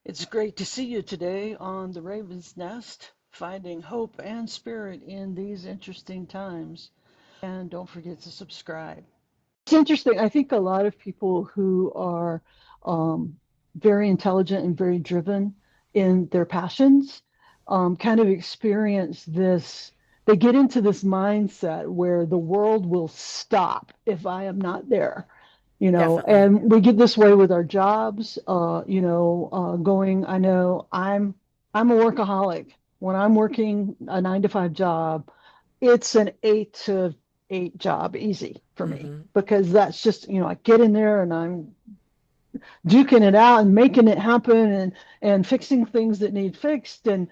It's great to see you today on the Raven's Nest, finding hope and spirit in these interesting times. And don't forget to subscribe. It's interesting. I think a lot of people who are um, very intelligent and very driven in their passions kind of experience this. They get into this mindset where the world will stop if I am not there, Definitely. and we get this way with our jobs, going, I know I'm a workaholic. When I'm working a 9 to 5 job, it's an 8 to 8 job easy for me Hmm. because that's just, I get in there and I'm duking it out and making it happen and fixing things that need fixed and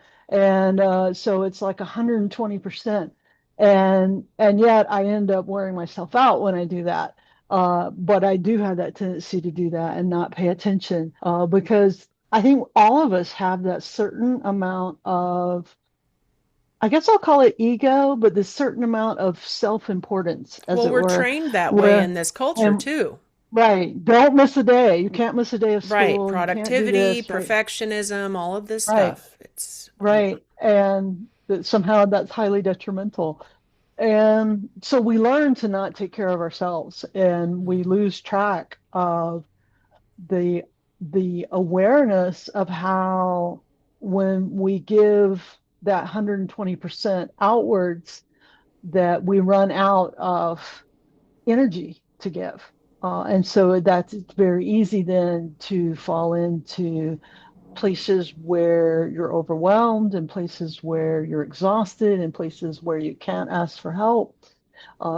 so it's like 120%, and yet I end up wearing myself out when I do that. But I do have that tendency to do that and not pay attention, because I think all of us have that certain amount of, I guess I'll call it ego, but this certain amount of self-importance, as Well, it we're were, trained that way where, in this culture and too. right, don't miss a day. You can't miss a day of Right. school. You can't do Productivity, this, right? perfectionism, all of this Right, stuff. Yeah. right. And that somehow that's highly detrimental. And so we learn to not take care of ourselves and we Mhm. lose track of the the awareness of how, when we give that 120% outwards, that we run out of energy to give. And so that's, it's very easy then to fall into places where you're overwhelmed and places where you're exhausted and places where you can't ask for help.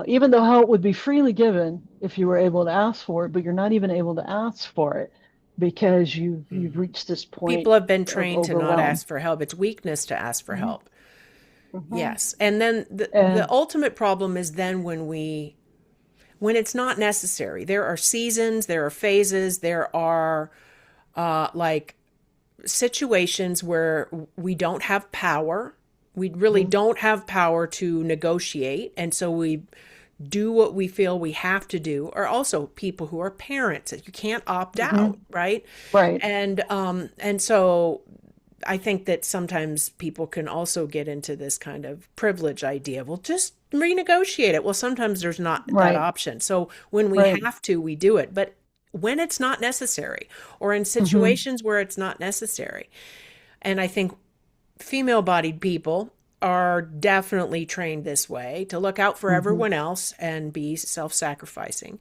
Even though help would be freely given if you were able to ask for it, but you're not even able to ask for it because you've Mhm. reached this People point have been of trained to not overwhelm. ask for help. It's weakness to ask for Mhm, help. mhm. Yes. And then the And ultimate problem is then when it's not necessary. There are seasons, there are phases, there are like situations where we don't have power. We really mhm, don't have power to negotiate. And so we do what we feel we have to do, or also people who are parents. You can't opt out, mhm. right? Right. And so I think that sometimes people can also get into this kind of privilege idea. Well, just renegotiate it. Well, sometimes there's not that Right. option. So when we Right. have to, we do it. But when it's not necessary, or in Hmm. situations where it's not necessary, and I think female bodied people are definitely trained this way to look out for Hmm. everyone else and be self sacrificing.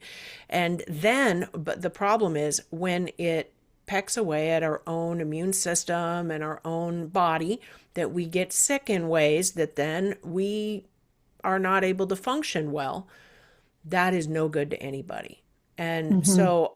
And then, but the problem is when it pecks away at our own immune system and our own body, that we get sick in ways that then we are not able to function well. That is no good to anybody. And Hmm. so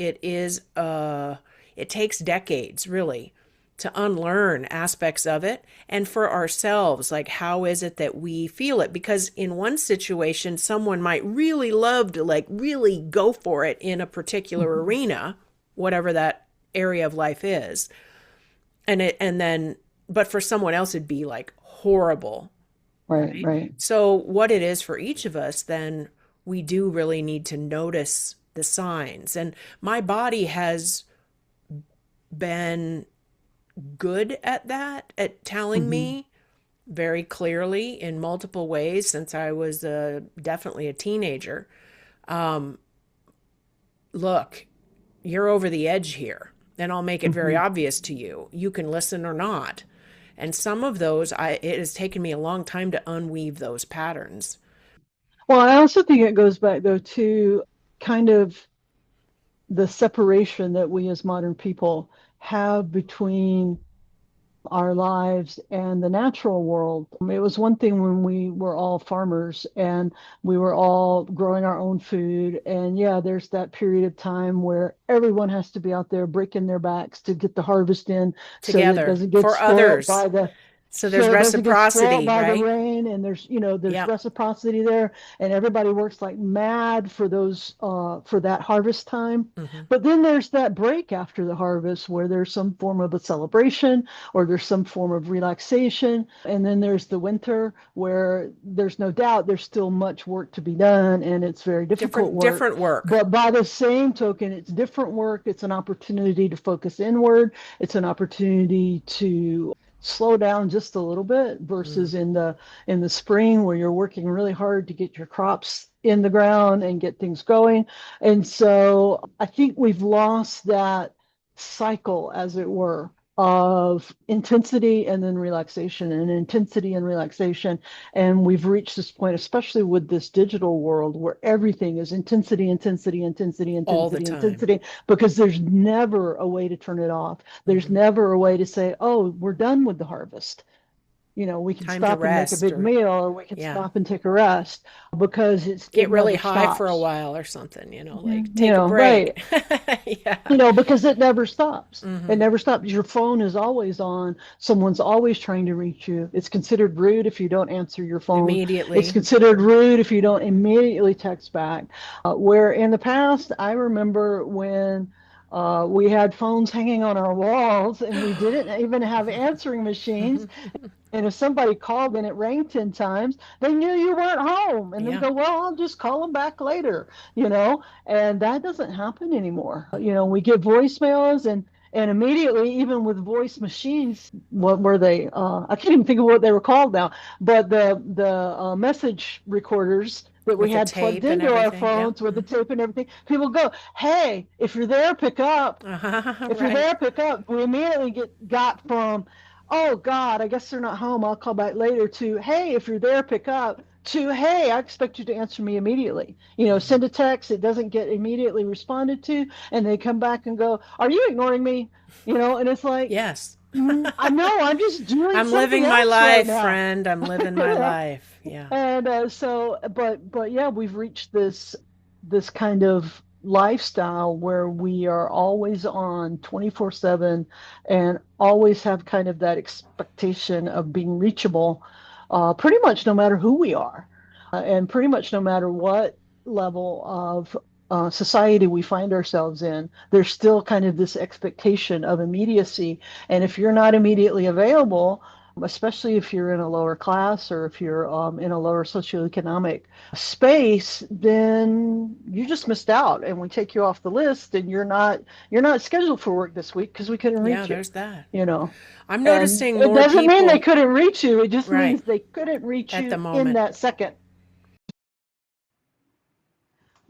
it takes decades really to unlearn aspects of it, and for ourselves, like how is it that we feel it? Because in one situation someone might really love to like really go for it in a particular Hmm. arena, whatever that area of life is, and then but for someone else it'd be like horrible, Right. right? Right. So what it is for each of us, then we do really need to notice the signs. And my body has been good at that, at telling Hmm. me very clearly in multiple ways since I was definitely a teenager. Look, you're over the edge here, and I'll make it very Hmm. obvious to you. You can listen or not. And some of those, it has taken me a long time to unweave those patterns. Well, I also think it goes back though to kind of the separation that we as modern people have between our lives and the natural world. It was one thing when we were all farmers and we were all growing our own food. And yeah, there's that period of time where everyone has to be out there breaking their backs to get the harvest in so that it Together doesn't get for spoiled others. by the, So there's so it doesn't get spoiled reciprocity, by the right? rain, and there's Yep. reciprocity there, and everybody works like mad for those for that harvest time. Hmm. But then there's that break after the harvest where there's some form of a celebration or there's some form of relaxation, and then there's the winter where there's no doubt there's still much work to be done, and it's very difficult work. Different work. But by the same token, it's different work. It's an opportunity to focus inward. It's an opportunity to slow down just a little bit Mm. versus in the spring where you're working really hard to get your crops in the ground and get things going. And so I think we've lost that cycle, as it were, of intensity and then relaxation and intensity and relaxation. And we've reached this point, especially with this digital world where everything is intensity, intensity, intensity, All the intensity, time. intensity, because there's never a way to turn it off. There's Hmm. never a way to say, oh, we're done with the harvest. We can Time to stop and make a rest, big or meal, or we can yeah, stop and take a rest because it get really never high for a stops. while or something, like You take a know, right. break. Yeah. Because it never stops. It Hmm. never stops. Your phone is always on. Someone's always trying to reach you. It's considered rude if you don't answer your phone. It's Immediately. considered rude if you don't immediately text back. Where in the past, I remember when we had phones hanging on our walls and we didn't even have answering machines. And if somebody called and it rang 10 times, they knew you weren't home. And they Yeah. go, well, I'll just call them back later. And that doesn't happen anymore. We get voicemails and immediately, even with voice machines, what were they? I can't even think of what they were called now, but the message recorders that we With the had plugged tape and into our everything. Yep. phones with the tape and everything, people go, hey, if you're there, pick up. If you're Right. there, pick up. We immediately got from, oh God, I guess they're not home. I'll call back later to, hey, if you're there, pick up. To, hey, I expect you to answer me immediately. Hmm. Send a text, it doesn't get immediately responded to, and they come back and go, are you ignoring me? And it's like, Yes. I know, I'm just doing I'm something living my else right life, now. friend. I'm living You my know? life. Yeah. And but yeah, we've reached this kind of lifestyle where we are always on 24/7 and always have kind of that expectation of being reachable, pretty much no matter who we are, and pretty much no matter what level of society we find ourselves in. There's still kind of this expectation of immediacy, and if you're not immediately available, especially if you're in a lower class or if you're in a lower socioeconomic space, then you just missed out, and we take you off the list, and you're not scheduled for work this week because we couldn't Yeah, reach you. there's that. You know, I'm and noticing it more doesn't mean they people, couldn't reach you. It just right, means they couldn't reach at the you in moment. that second.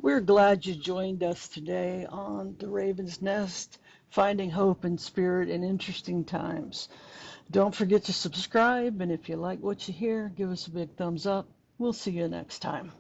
We're glad you joined us today on The Raven's Nest, finding hope and spirit in interesting times. Don't forget to subscribe, and if you like what you hear, give us a big thumbs up. We'll see you next time.